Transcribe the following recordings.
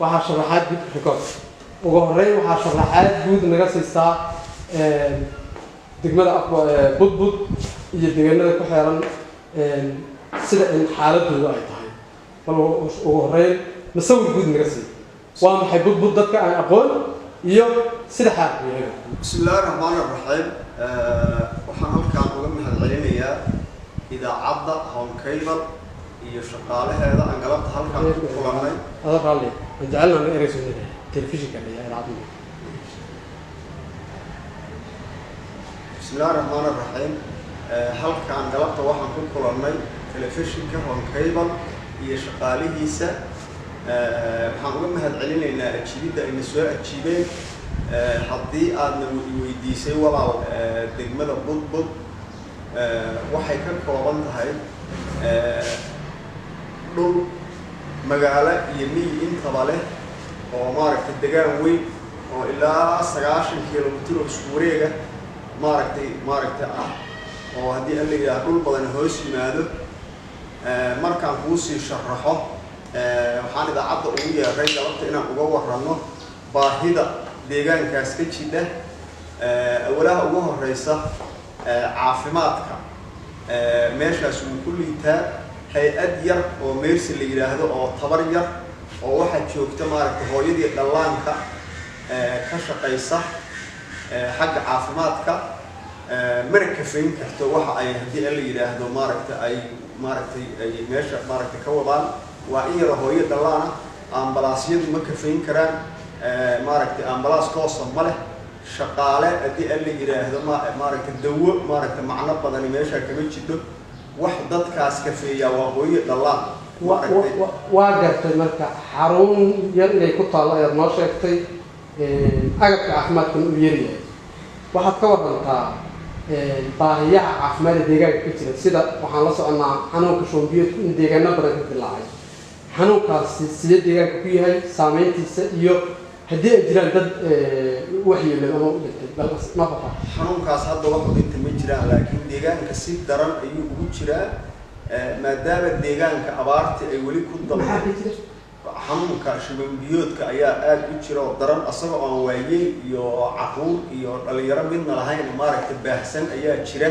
waxaa sharaxaad guud record ugu horeyn waxaa sharaxaad guud naga siistaa degmada budbud iyo deegaanada ku xeeran sida in xaaladoodu ay tahay bal ugu horeyn masawir guud naga sii waa maxay budbud dadka aan aqoon iyo sida xaalku yahay bismillaahir rahmaanir rahiim waxaan halkaan uga mahadcelinayaa idaacadda Home Cable iyo shaqaalaheeda aan galabta halkaan ku kulanay هذا رالي جعلنا نقرأ سنة تلفزيون كذا العظيم بسم الله الرحمن الرحيم halkaan galabta waxaan ku kulanay telefishinka Home Cable iyo shaqaalihiisa waxaan uga mahadcelinaynaa ajiibida ay soo ajiibeen haddii aadna weydiisay walaal degmada budbud waxay ka kooban tahay dhul magaalo iyo miyi intaba leh oo maaragtay degaan weyn oo ilaa 90 kiiloomitir oo isku wareega maaragtay ah oo haddii aan leeyahay dhul badan hoos yimaado markaan kuu sii sharaxo waxaan idaacadda ugu yeeray galabta inaan uga warrano baahida deegaankaas ka jidha awalaha ugu horeysa caafimaadka meeshaas wuu ku liitaa hay-ad yar oo meersi la yiraahdo oo tabar yar oo waxa joogta maaragtay hooyadii dhallaanka ka shaqeysa xagga caafimaadka mana kafayn karto waxa ay haddii la yiraahdo maaragtay ay meesha maaragtay ka wadaan waa in yar hooyo dhallaana ambalaasyadu ma kafayn karaan maaragtay ambalaas toosa ma leh shaqaale haddii la yiraahdo maaragtay dawo maaragtay macno badan meesha kama jiddo wax dadkaas kafeeya waa hooyo dhallaan waa gartay marka xarun yar inay ku taalo ayaad noo sheegtay agabka caafimaadkan u yaryahay waxaad ka warantaa baahiyaha caafimaadka deegaanka ka jira sida waxaan la soconaa xanuunka shoombiyoodku in deegaano badan ka dilaacay xanuunkaasi sidee deegaanka ku yahay saameyntiisa iyo haddii ay jiraan dad waxyeelay ama u dhintay bal nafaqa xanuunkaas hadda wax u dhintay ma jiraan laakiin deegaanka si daran ayuu ugu jiraa maadaama deegaanka abaarta ay weli ku dambeeyay xanuunka shoombiyoodka ayaa aad u jira oo daran asagoo aan waayay iyo caruur iyo dhalinyaro midna lahayn maaragtay baahsan ayaa jira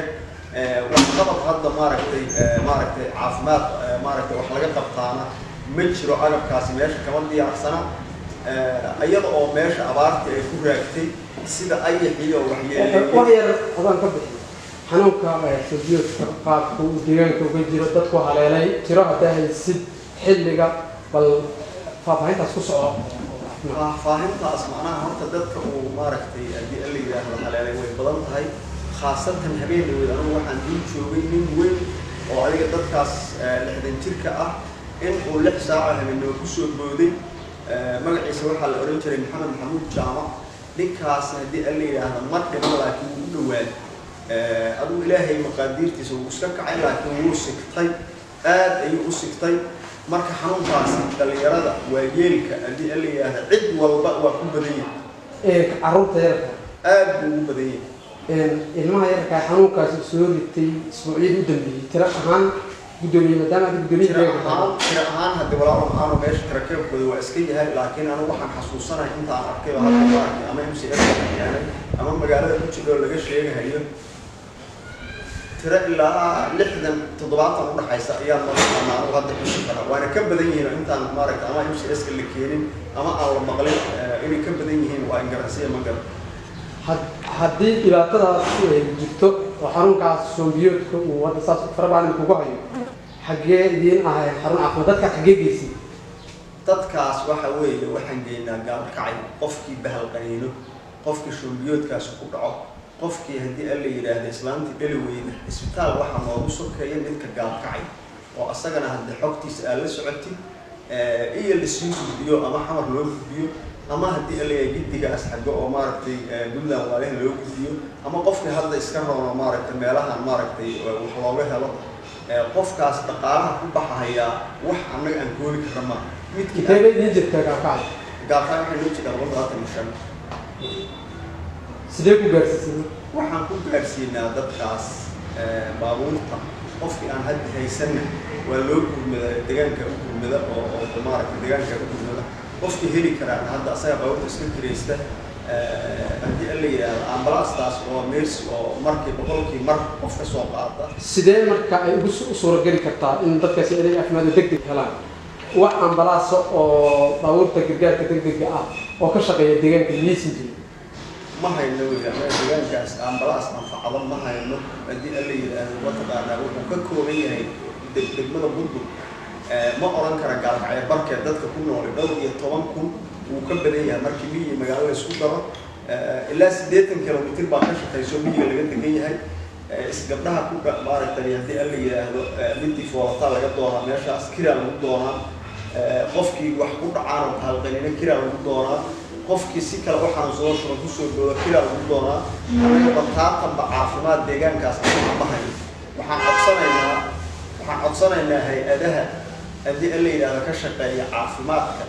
waxqabad hadda maaragtay caafimaad maaragtay wax laga qabtaana ma jiro agabkaasi meesha kama diyaarsana ayada oo meesha abaartii ay ku raagtay sida ayaxiyo waxyeelay waxyar adaan ka bixi xanuunka shoombiyoodka qaabku deegaanka uga jiro dadku haleelay tiro hadday haysid xilliga bal faafahintaas ku soco faafahintaas macnaha horta dadka uu maaragtay haddii la yiraahdo haleelay way badan tahay khaasatan habeenadeed anigu waxaan dul joogay nin weyn oo adiga dadkaas 60 jirka ah in uu 6 saac habeenimo ku soo booday magaciisa waxaa la oran jiray maxamed maxamuud jaamac ninkaas haddii la yiraahdo mar dhiman laakiin uu dhawaad adigu ilaahay maqaadiirtiisa uu iska kacay laakiin wuu sigtay aad ayuu u sigtay marka xanuunkaas dhalinyarada waa yeelka haddii la yiraahdo cid walba waa ku badan yahay carruurta yarka aad buu u badan yahay ilmaha yarka xanuunkaas soo ritay isbuucyadii u dambeeyay tiro ahaan gudoomiye maadaama gudoomiye tiro ahaan haddii walaal ahaan meesha tarakeebkooda waa iska yahay laakiin anigu waxaan xasuusanahay inta aan arkay ama MCS ama magaalada ku jiro laga sheegayo tira ilaa 60 70 u dhaxaysa ayaa anigu hadda ku shaqada waana ka badan yihiin intaan maaragtay ama MCS ka la keenin ama aan la maqlin inay ka badan yihiin waa ingaransiya magal haddii dhibaatadaas jirto oo xarunkaas shoombiyoodka uu wadda saas farabadan kugu hayo xaggee idiin ahay xarun caafimaad dadka xaggee geysay dadkaas waxa weeye waxaan geynaa gaalkacay qofkii bahal qaniino qofkii shoombiyoodkaas ku dhaco qofkii haddii la yiraahdo islaantii dhali weyda isbitaal waxaa noogu sokeeya midka gaalkacay oo asagana haddii xogtiisa aad la socotid iyo la sii gudbiyo ama xamar loo gudbiyo ama haddii la leeyahay giddigaas xagga oo maaragtay Puntland waaleha loo gudbiyo ama qofkii hadda iska roono maaragtay meelahan maaragtay wax looga helo qofkaas dhaqaalaha ku baxaya wax annaga aan gooni karna ma midkii teebay jirta gaalkacay waxay noo jirtaa 25 sidee ku gaarsiisay waxaan ku gaarsiinaa dadkaas baabuurta qofkii aan hadda haysan waa loo gurmada deegaanka u gurmada oo maaragtay deegaanka u gurmada qofkii heli karaan hadda asaga baabuurta iska kiraysta haddii alla yidhaahdo ambalaastaas oo meersi oo markii boqolkii mar qof ka soo qaada sidee marka ay ugu suurageli kartaa in dadkaasi adeeg caafimaad degdeg helaan wax ambalaas oo baabuurta gargaarka degdega ah oo ka shaqeeya deegaanka miyaysan jirin ma hayno deegaankaas ambalaas anfacdo ma hayno haddii alla yidhaahdo mataqaanaa wuxuu ka kooban yahay degmada Budbud ma oran kara gaalkacyo barkeed dadka ku nool dhowr iyo 10 kun uu ka badan yahay markii miyi magaalada isku daro ilaa 80 kilomitir baa ka shaqeyso miyiga laga degan yahay isgabdhaha ku maaragtay haddii alla yidhaahdo midii foolata laga doonaa meeshaas kiraa lagu doonaa qofkii wax ku dhacaan oo halqanina kiraa lagu doonaa qofkii si kale waxaan soo shaqo ku soo dhawaa kiraa lagu doonaa anaga bataatanba caafimaad deegaankaas aan bahay waxaan codsanaynaa hay-adaha haddii alla yidhaahdo ka shaqeeya caafimaadka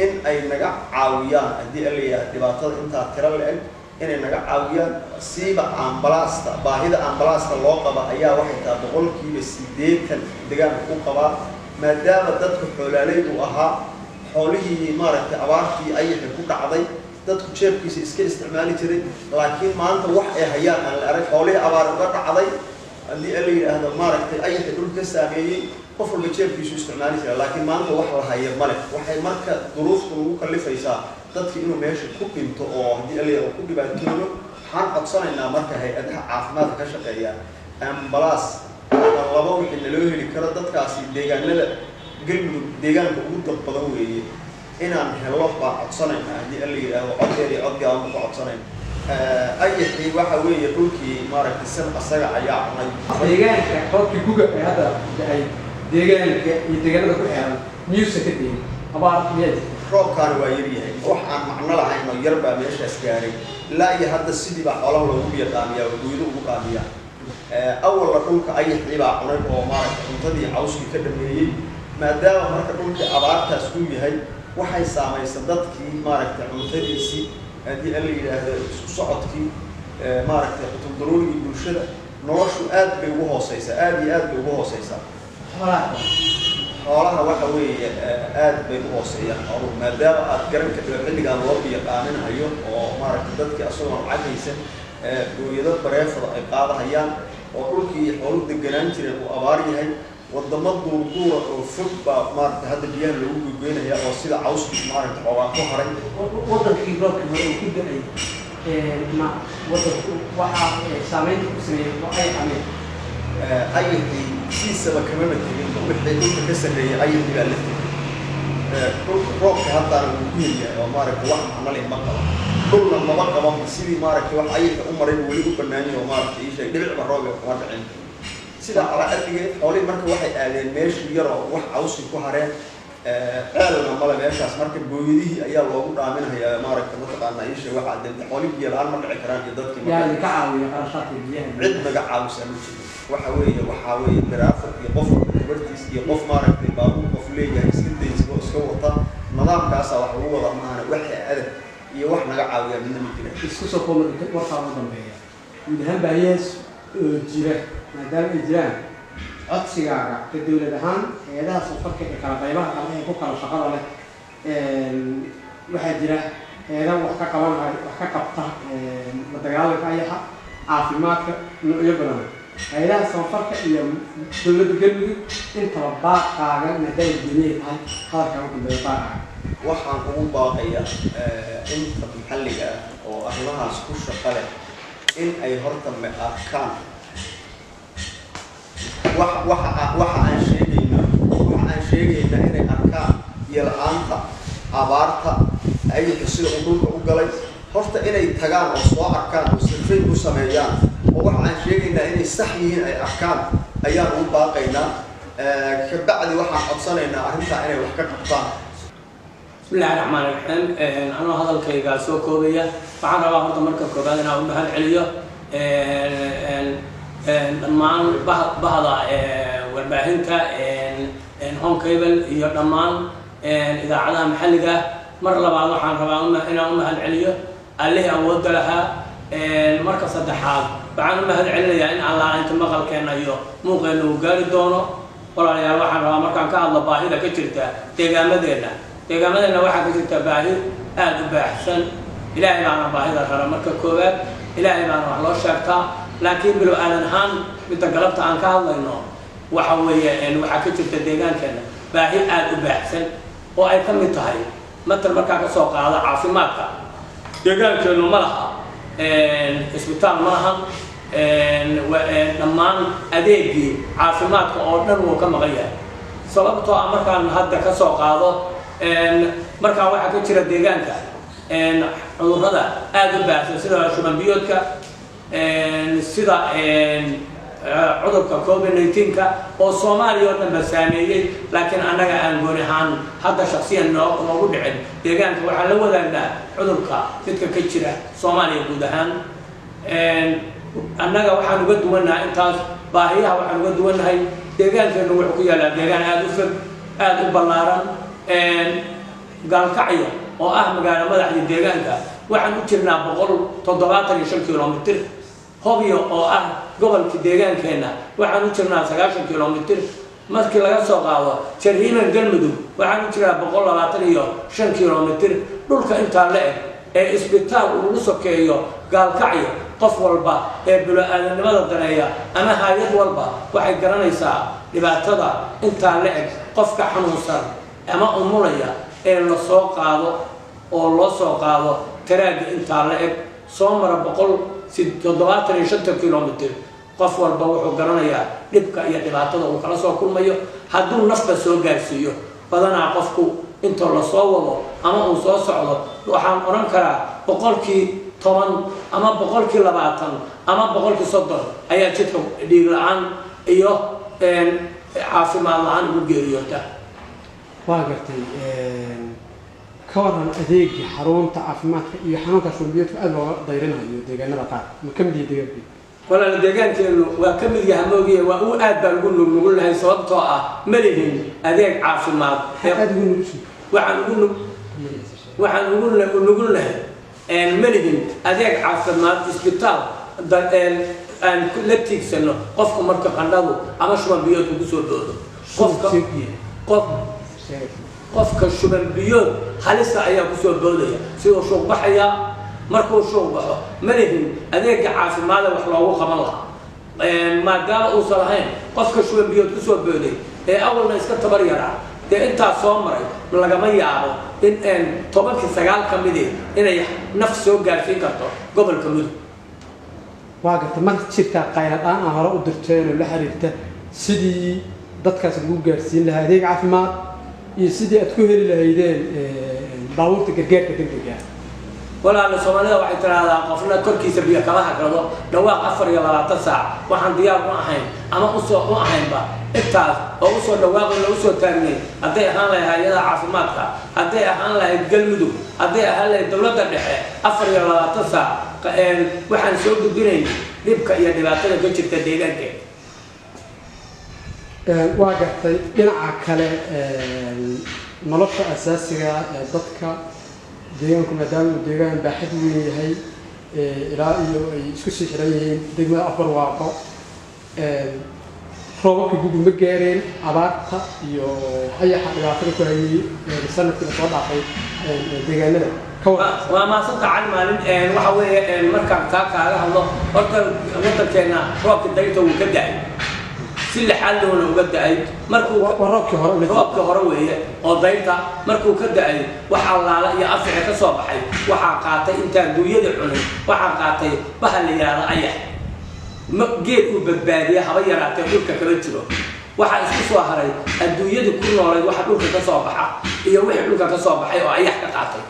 in ay naga caawiyaan haddii alla yidhaahdo dhibaatada intaa tiro la-eg inay naga caawiyaan siiba ambalaasta baahida ambalaasta loo qaba ayaa waxay tahay boqolkiiba 80 deegaanka ku qabaa maadaama dadku xoolaaleydu ahaa xoolihii maaragtay abaartii ayaxi ku dhacday dadku jeebkiisa iska isticmaali jiray laakiin maanta wax ay hayaan aan la arag xoolihii abaar uga dhacday haddii alla yidhaahdo maaragtay ayaxi dhulka saameeyey qof walba jeebkiisu isticmaali jiray laakiin maanta wax la haya male waxay marka duruuftu ugu kallifaysaa dadki inuu meesha ku dhinto oo haddii alla yidhaahdo ku dhibaatoodo waxaan codsanaynaa marka hay-adaha caafimaadka ka shaqeeya ambalaas laba wixii naloo heli karo dadkaasi deegaanada galmudug deegaanka ugu dad badan weeye inaan helo baa codsanaynaa haddii alla yidhaahdo codkeeda iyo codgaaba ku codsanayna ayaxii waxa weeye dhulkii maaragtay san asaga ayaa cunay deegaanka roobkii guga ee hadda ay deegaanka iyo deegaanada ku xeeran miyuusan ka deyin abaar miyaa jirta roobkaana waa yaryahay wax aan macno lahayn oo yar baa meeshaas gaaray ilaa iyo hadda sidii baa xoolaha loogu biyaqaamiyaa oo guydo ugu qaamiyaa awalna dhulka ayaxii baa cunay oo maaragtay cuntadii cawskii ka dhameeyey maadaama marka dhulkii abaartaas ku yahay waxay saamaysan dadkii maaragtay cuntadiisii haddii alla yidhaahdo isku socodkii maaragtay qutuldaroorigii bulshada noloshu aad bay ugu hooseysaa aad iyo aad bay ugu hooseysaa xoolaha waxa weeye aad bay u hooseeyaan xooluhu maadaama aad garan ka dhigo xilligaan loo biyaqaaminahayo oo maaragtay dadkii asagoo lacagaysan gooyado bareefada ay qaadahayaan oo dhulkii xooluhu deganaan jireen uu abaar yahay wadamo duurduura oo fog baa maaragtay hadda biyaha lagu gogoynaya oo sida cawskii maaragtay xoogaa ku haray wadankii roobkii hore uu ku da-ay ma wadanku waxaa saameynta ku sameeyey oo ay xameen ayaxii siisaba kamama tegin wixii dhulka ka sarreeyay ayaxii baa la tegay roobka haddaana wuu ku helyahay oo maaragtay wax macno leh ma qabo dhulna maba qaban sidii maaragtay wax ayaxa u maray weli u banaanyay oo maaragtay ii sheeg dhibicba rooga kuma dhicin sida ala ardigeed xoolihii marka waxay aadeen meeshii yar oo wax cawsi ku hareen ceelna male meeshaas marka booyadihii ayaa loogu dhaaminayaa maaragtay mataqaanaa ii sheeg waxaa dee xoolihii biyo la-aan ma dhici karaan iyo dadkii yaa ka caawiya qarashaadka biyaha cid naga caawisa ma jiro waxaa weeye daraafad iyo qof gabartiis iyo qof maaragtay baabuur qof leeyahay iska daysigo iska wata nidaamkaasaa wax ugu wada maahana waxa adag iyo wax naga caawiya midna ma jira isku soo koobnay warkaa ugu dambeeya guud ahaan baahiyahaas jira maadaama ay jiraan codsigaaga ka dawlad ahaan hay-adaha safarka ee kala qaybaha kale ee ku kala shaqada leh waxaa jira hay-adaha wax ka qabanaya wax ka qabta la dagaalanka ayaxa caafimaadka noocyo badan hay-adaha safarka iyo dawladda galmudug intaba baaqaaga maadaama duniyay tahay hadalkaa ugu dambeeya baaqaaga waxaan ugu baaqayaa inta maxalliga ah oo arrimahaas ku shaqo leh in ay horta arkaan waxa aan sheegayna inay arkaan iyo la-aanta abaarta ayaxi sida uu dhulka u galay horta inay tagaan oo soo arkaan oo sirfayn u sameeyaan oo waxa aan sheegaynaa inay sax yihiin ay arkaan ayaan ugu baaqaynaa kabacdi waxaan codsanaynaa arrintaa inay wax ka qabtaan bismillahi raxmaan raxiim anoo hadalkayga soo koobaya waxaan rabaa horta marka koobaad inaan u mahad celiyo dhammaan bahda warbaahinta home cable iyo dhammaan idaacadaha maxalliga mar labaad waxaan rabaa inaan u mahad celiyo allihii awoodda lahaa marka saddexaad waxaan u mahad celinayaa in allah inta maqalkeena iyo muuqeena uu gaari doono walaalayaal waxaan rabaa markaan ka hadlo baahida ka jirta deegaamadeena deegaamadeena waxaa ka jirta baahi aad u baaxsan ilaahay baana baahida rara marka koowaad ilaahay baana wax loo sheegtaa laakiin bilow aadan ahaan midda galabta aan ka hadlayno waxa weeye waxaa ka jirta deegaankeena baahi aad u baaxsan oo ay ka mid tahay matal markaa ka soo qaada caafimaadka deegaankeenu ma laha isbitaal ma laha dhammaan adeegii caafimaadka oo dhan wuu ka maqan yahay sababtoo ah markaan hadda ka soo qaado markaa waxaa ka jira deegaanka cudurrada aad u baahsan sida shuban biyoodka sida cudurka COVID-19 oo Soomaaliya oo dhan saameeyay laakiin anaga aan gooni ahaan hadda shakhsiyan noogu dhicin deegaanka waxaa la wadaagnaa cudurka midka ka jira Soomaaliya guud ahaan annaga waxaan uga duwanahay intaas baahiyaha waxaan uga duwanahay deegaankeenu wuxuu ku yaalaa deegaan aad u fog aad u ballaaran gaalkacyo oo ah magaalo madaxda deegaanka waxaan u jirnaa 175 kilomitir hobyo oo ah gobolka deegaankeena waxaan u jirnaa 90 kilomitir markii laga soo qaado Jariiman Galmudug waxaan u jirnaa 125 kilomitir dhulka inta la eg ee isbitaal uu sokeeyo gaalkacyo qof walba ee bini'aadanimada daneeya ama hay'ad walba waxay garanaysaa dhibaatada inta la eg qofka xanuunsan ama umulaya ee la soo qaado oo loo soo qaado taraaga inta la eg soo mara 175 kilomitir qof walba wuxuu garanayaa dhibka iyo dhibaatada uu kala soo kulmayo hadduu nafta soo gaarsiiyo badanaa qofku inta la soo wado ama uu soo socdo waxaan oran karaa 10% ama 20% ama 30% ayaa jidka dhiig la'aan iyo caafimaad la'aan ugu geeriyoota waa gartay ka waran adeegii xarunta caafimaadka iyo xanuunka shubanbiyoodka aad looga dayrinayo deegaanada qaar ma ka mid yahay deegaanka wala deegaankeenu waa ka mid yahay moogiye waa uu aad baan ugu nugul lahay sababtoo ah ma lihin adeeg caafimaad aad ugu nugul waxaan ugu nugul lahay ma lihin adeeg caafimaad isbitaal aan la tiigsano qofka marka qandhadu ama shubanbiyoodku ku soo doodo qofka shubanbiyood halista ayaa ku soo boodaya sidoo shuuq baxaya markuu shuuq baxo ma lihin adeega caafimaad wax loogu qaban lahaa maadaama uusan lahayn qofka shubanbiyood ku soo booday ee awalna iska tabar yaraa dee intaa soo maray lagama yaabo in 19 ka mid inay naf soo gaarsiin karto gobolka Mudug waa garta mar jirka qayladaan aan hore u dirteen la xiriirta sidii dadkaas lagu gaarsiin lahaa adeeg caafimaad iyo sidii aad ku heli lahaydeen baabuurta gargaarka degdega walaal Soomaalida waxay tiraahdaa qofna korkiisa biyo kala hagrado dhawaaq 24 saac waxaan diyaar u ahayn ama u ahaynba intaas oo u soo dhawaaqay loo soo taagnay haday ahaan lahayd hay'adaha caafimaadka haday ahaan lahayd Galmudug haday ahaan lahayd dawladda dhexe 24 saac waxaan soo gudbinay dhibka iyo dhibaatada ka jirta deegaanka waa gartay dhinaca kale nolosha asaasiga ee dadka deegaanku maadaama deegaan baaxad weyn yahay ilaa iyo ay isku sii xiran yihiin degmada afar waaqo roobabka gugu ma gaareen abaarta iyo ayaxa dhibaatada ku hayay sanadkii la soo dhaafay deegaanada waa maasanta cali maalin waxa weeye markaan kaaga hadlo horta wadankeena roobka dayrta uu ka da'ay si lixaad loo uga da'ay markuu roobka hore weeye oo dayrta markuu ka da'ay waxa laala iyo afciga ka soo baxay waxa qaatay inta duuyada cunay waxa qaatay waxa la yiraahdo ayax geed uu badbaadiya haba yaraatee dhulka kala jiro waxa isku soo haray adduunyada ku noolay waxa dhulka ka soo baxa iyo wixii dhulka ka soo baxay oo ayax ka qaatay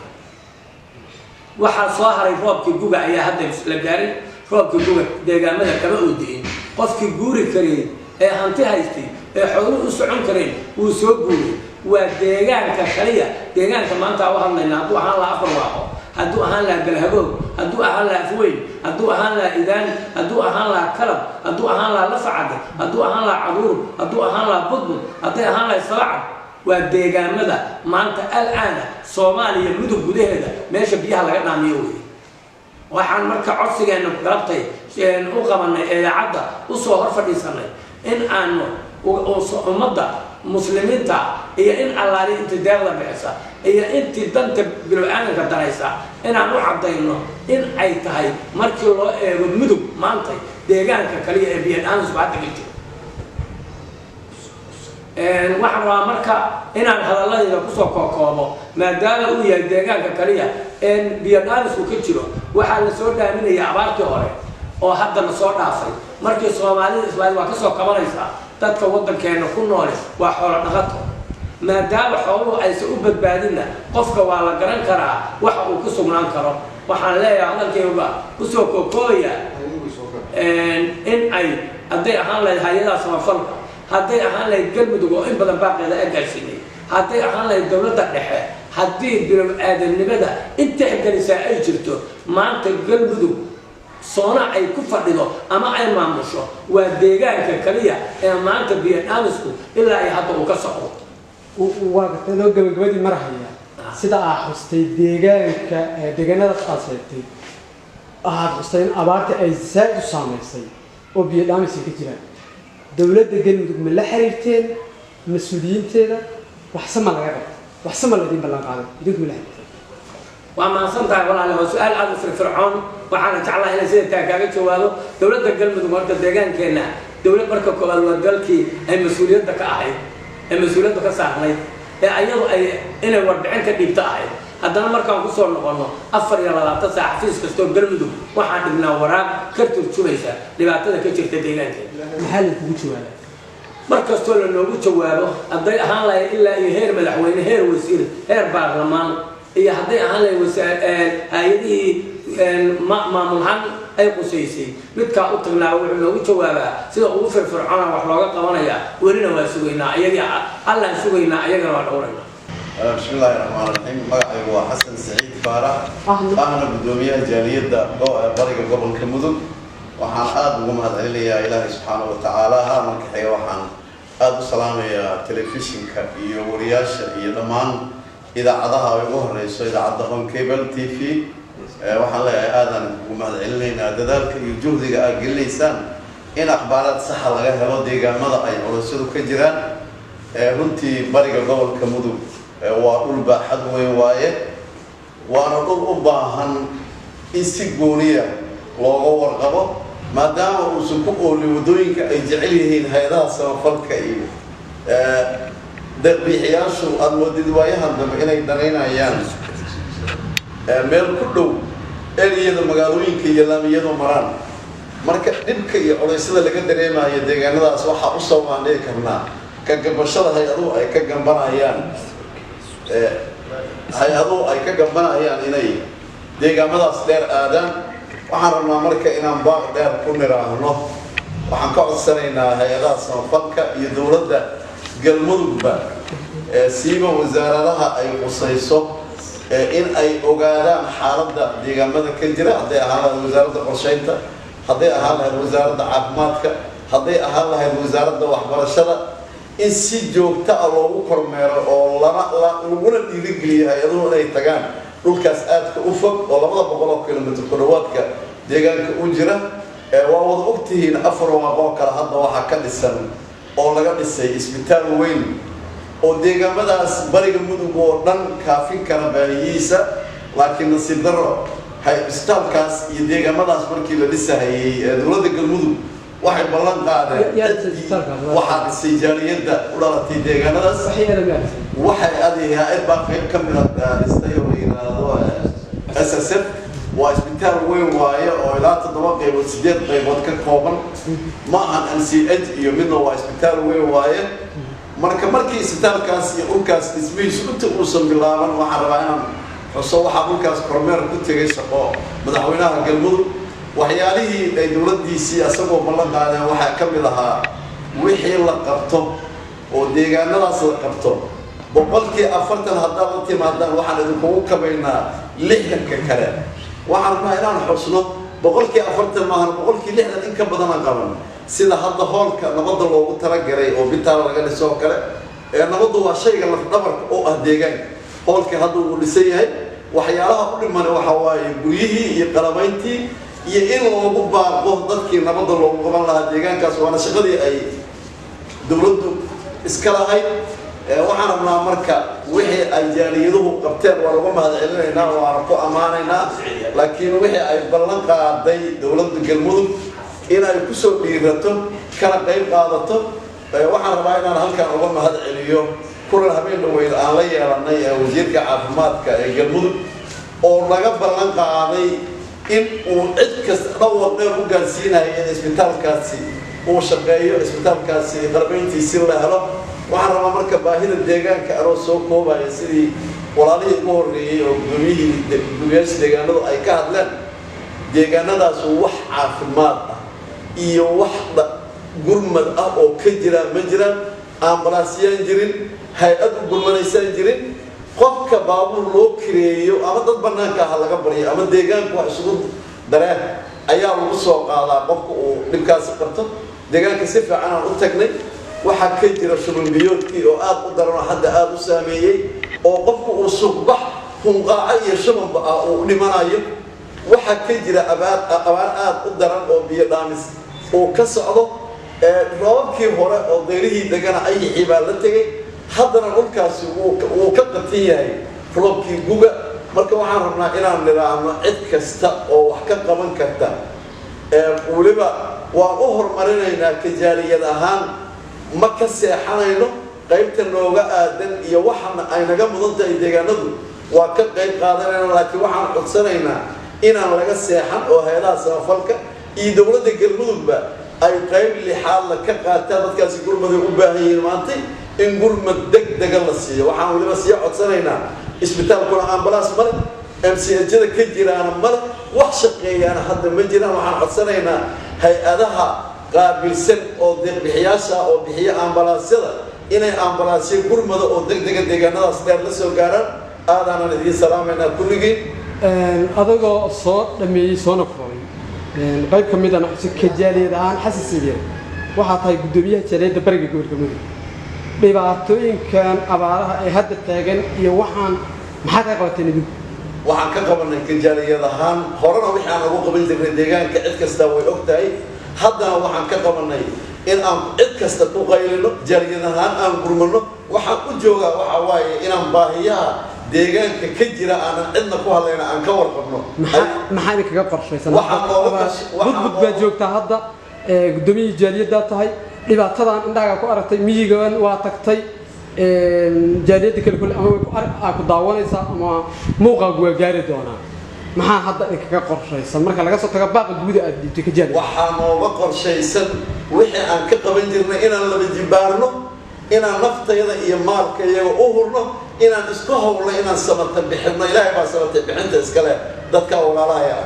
waxa soo haray roobkii guga ayaa hadda la gaaray roobkii guga deegaamada kama u diin qofkii guuri karay ee hanti haystay ee xooluhu u socon kareen uu soo guuray waa deegaanka kaliya deegaanka maanta waxa hadlayna hadduu ahaan la afar waaqo hadduu ahaan la galhaboog hadduu ahaan la afweyn hadduu ahaan la idaan hadduu ahaan la kalab hadduu ahaan la lafacad hadduu ahaan la caduur hadduu ahaan la budbud haddii ahaan la salacad waa deegaamada maanta al-aana Soomaaliya Mudug gudaheeda meesha biyaha laga dhaamiyo weey waxaan marka codsigeena galabtay u qabanay idaacada u soo hor fadhiisanay in aanu ummadda muslimiinta iyo in allaali inta deeqda bixisa iyo intii danta bilowaadanka daraysa inaan u caddayno in ay tahay markii loo eego mudug maanta deegaanka kaliya ee biyadhaanisku hadda ka jiro waxaan rabaa marka inaan hadalladayda kusoo kookoobo maadaama uu yahay deegaanka kaliya biyadhaanisku ka jiro waxaa la soo dhaaminaya abaartii hore oo hadda la soo dhaafay markii soomaalida islaamid waa ka soo kabanaysaa dadka waddankeena ku noole waa xoolo dhaqato maadaama xooluhu aysan u badbaadinna qofka waa la garan karaa waxa uu ku sugnaan karo waxaan leeyahay hadalkayga kusoo kookoobayaa in ay hadday ahaan lahayd hay-adaha samafalka hadday ahaan lahayd galmudug oo in badan baaqeeda ay gaarsiinay hadday ahaan lahayd dowladda dhexe haddii bilow-aadamnimada inta xigalisaa ay jirto maanta galmudug soona ay ku fadhido ama ay maamusho waa deegaanka kaliya ee maanta biyadhaamisku ilaa ay hadda uu ka socdo waa gartay gabagabadii marahaya sida aad xustay deegaanka deegaanada aad sheegtay aad xustay in abaarta ay zaad u saamaysay oo biyadhaamis ka jiraan dowladda galmudug ma la xiriirteen mas-uuliyiinteeda waxse ma laga qabtay waxse ma laydin ballan qaaday idinku ma la xiriirteen waa mahadsan tahay walaale waa su-aal aada u firfircoon waxaana jeclahay inay sida taa kaaga jawaabo dowladda galmudug horta deegaankeenna dowlad marka koowaad waa dalkii ay mas-uuliyadda ka ahayd ee mas-uuliyadda ka saarnayd ee ayadu ay inay warbixin ka dhiibta ahayd haddana markaan kusoo noqono 24 saac xafiis kastoo galmudug waxaan dhignaa waraaq ka turjumaysa dhibaatada ka jirta deegaankeena maxaa lagugu jawaabaa mar kastoo la noogu jawaabo hadday ahaan lahayd ilaa iyo heer madaxweyne heer wasiir heer baarlamaan iyo hadday ahaan lahayd hay-adihii maamulhaan ay qusaysay midkaa u tagnaa wuxuu noogu jawaabaa sida ugu firfircoona wax looga qabanaya welina waa sugaynaa ayagii allaan sugaynaa ayagana waa dhowraynaa بسم الله الرحمن الرحيم مقعي هو حسن سعيد فارح أنا بدومية جالية بريق قبل كمدن وحان آد ومهد علي إلهي سبحانه وتعالى هامك حي وحان آد السلام يا تلفزيون كبير ورياش يدمان إذا عضها ويقوه رئيسو إذا عضهم كيبل تي في وحان لي آدن ومهد علينا دادالك يجهدك أقل ليسان إن أخبارات صحة لغاية هلو ديقا مضى أي ورسولو كجران runtii bariga gobolka mudug waa dhul baaxad weyn waaye waana dhul u baahan in si gooniya looga warqabo maadaama uusan ku oolin waddooyinka ay jecel yihiin hay-adaha samafalka iyo deeqbixiyaashu aada moodid waayahan dambe inay danaynayaan meel ku dhow eriyada magaalooyinka iyo laamiyadu maraan marka dhibka iyo culeysyada laga dareemayo deegaanadaas waxaa u sababaan dhihi karnaa ka gabashada hay-aduhu ay ka gambanayaan inay deegaamadaas dheer aadaan waxaan rabnaa marka inaan baaq dheer ku niraahno waxaan ka codsanaynaa hay-adaha samafalka iyo dowladda galmudugba siiba wasaaradaha ay qusayso in ay ogaadaan xaaladda deegaamada ka jira hadday ahaan lahayd wasaaradda qorsheynta hadday ahaan lahayd wasaaradda caafimaadka hadday ahaan lahayd wasaaradda waxbarashada in si joogto ah loogu kormeero oo laguna dhiirigeliyo hay-aduhu inay tagaan dhulkaas aadka u fog oo 200 kilomitir ku dhawaadka deegaanka u jira waa wada ogtihiin afar waaqo kale hadda waxaa ka dhisan oo laga dhisay isbitaal weyn oo deegaamadaas bariga mudug oo dhan kaafin kara baahiyihiisa laakiin nasiib darro isbitaalkaas iyo deegaamadaas markii la dhisahayay dowladda galmudug waxay ballan qaadeen waxaa dhisay jaaliyadda u dhalatay deegaanadaas waxay hay-ad baa qayb ka mid ah dhistay oo la yidhaahdo SSF waa isbitaal weyn waaye oo ilaa 7 qaybood 8 qaybood ka kooban ma ahan NCH iyo midna waa isbitaal weyn waaye markii isbitaalkaas iyo dhulkaas dhismihiisu inta uusan bilaaban waxaan rabaa inaan xuso waxaa dhulkaas kormeer ku tegay shaqo madaxweynaha galmudug waxyaalihii ay dowladdiisii asagoo ballan qaadeen waxaa ka mid ahaa wixii la qabto oo deegaanadaas la qabto 40% haddaad la timaadaan waxaan idinkugu kabaynaa 60 kale waxaan rabnaa inaan xusno 40% maahan 60 in ka badan qaban sida hadda hoolka nabadda loogu talagalay oo bitaal laga dhiso kale nabaddu waa shayga laf dhabarka oo ah deegaanka hoolka hadda uu dhisan yahay waxyaalaha u dhiman waxa waaye guryihii iyo qalabayntii iyo in loogu baaqo dadkii nabadda loogu qaban lahaa deegaankaas waana shaqadii ay dowladdu iska lahayd waxaan rabnaa marka wixii ay jaaliyaduhu qabteen waa lagu mahadcelinaynaa waana ku ammaanaynaa laakiin wixii ay ballan qaaday dowladda galmudug in ay ku soo dhiirato kana qayb qaadato waxaan rabaa inaan halkan uga mahadceliyo kulan habeen dhaweyd aan la yeelanay wasiirka caafimaadka ee galmudug oo laga ballan qaaday in uu cid kasta dhowr dheer u gaarsiinayo in isbitaalkaasi uu shaqeeyo isbitaalkaasi qarbayntiisi la helo waxaan rabaa marka baahida deegaanka anoo soo koobaya sidii walaalihii ugu horreeyey oo gudoomiyaasha deegaanadu ay ka hadleen deegaanadaasu wax caafimaad ah iyo wax gurmad ah oo ka jira ma jiraan ambalaasiyaan jirin hay-ad u gurmanaysaan jirin qofka baabuur loo kireeyo ama dad bannaanka ah laga baryo ama deegaanka wax isugu dareen ayaa lagu soo qaadaa qofka uu dhibkaasi qabto deegaanka si fiican aan u tagnay waxaa ka jira shubanbiyoodkii oo aad u daran oo hadda aad u saameeyey oo qofka uu suuqbax hunqaaco iyo shubanba ah uu dhimanayo waxaa ka jira abaar aad u daran oo biyo dhaamis uu ka socdo roobabkii hore oo deyrihii degana ayixii baa la tegay haddana dhulkaasi wuu ka qatan yahay roobkii guga marka waxaan rabnaa inaan nidhaahno cid kasta oo wax ka qaban karta weliba waan u horumarinaynaa kajaaliyad ahaan ma ka seexanayno qaybta nooga aadan iyo waxana ay naga mudan tahay deegaanadu waa ka qayb qaadanayna laakiin waxaan codsanaynaa inaan laga seexan oo hay-adaha samafalka iyo dowladda galmudugba ay qayb lixaadla ka qaataan dadkaasi gurmaday u baahan yihiin maanta in gurmad degdega la siiyo waxaan weliba sii codsanaynaa isbitaalkuna ambalaas male mchada ka jiraana male wax shaqeeyaana hadda ma jiraan waxaan codsanaynaa hay-adaha qaabilsan oo deeqbixiyaasha oo bixiya ambalaasyada inay ambalaasyo gurmada oo degdega deegaanadaas dheer la soo gaaraan aadaanan idiin salaamaynaa kulligiin adagoo soo dhameeyey soona koobay qayb ka mid ah kajaaliyad ahaan xasasiiya waxaa tahay guddoomiyaha jaaliyadda bariga gobolka mudug dhibaatooyinkan abaaraha ee hadda taagan iyo waxaan maxaa ka qabateen idinku waxaan ka qabanay kajaaliyad ahaan horena wixii aan ugu qaban jirnay deegaanka cid kasta way og tahay haddana waxaan ka qabanay in aan cid kasta ku qaylino jaaliyad ahaan aan gurmano waxaan u joogaa waxaa waaye inaan baahiyaha deegaanka ka jira aanan cidna ku hadlayna aan ka warqabno maxaa idinkaga qorshaysan budbud baad joogtaa hadda guddoomiyihii jaaliyaddaa tahay dhibaatadan indhaaga ku aragtay miyigan waa tagtay jaaliyadda kale kule ama ku daawanaysaa ama muuqaagu waa gaari doonaa maxaa hadda idinkaga qorshaysan marka laga soo tago baaqa guuda aad dhiibtay ka jaaliyad waxaa nooga qorshaysan wixii aan ka qaban jirnay inaan laba jibaarno inaan naftayda iyo maalka iyaga u hurno inaan isku hawlno inaan samata bixinno ilaahay baa samata bixinta iskale dadka walaalahaya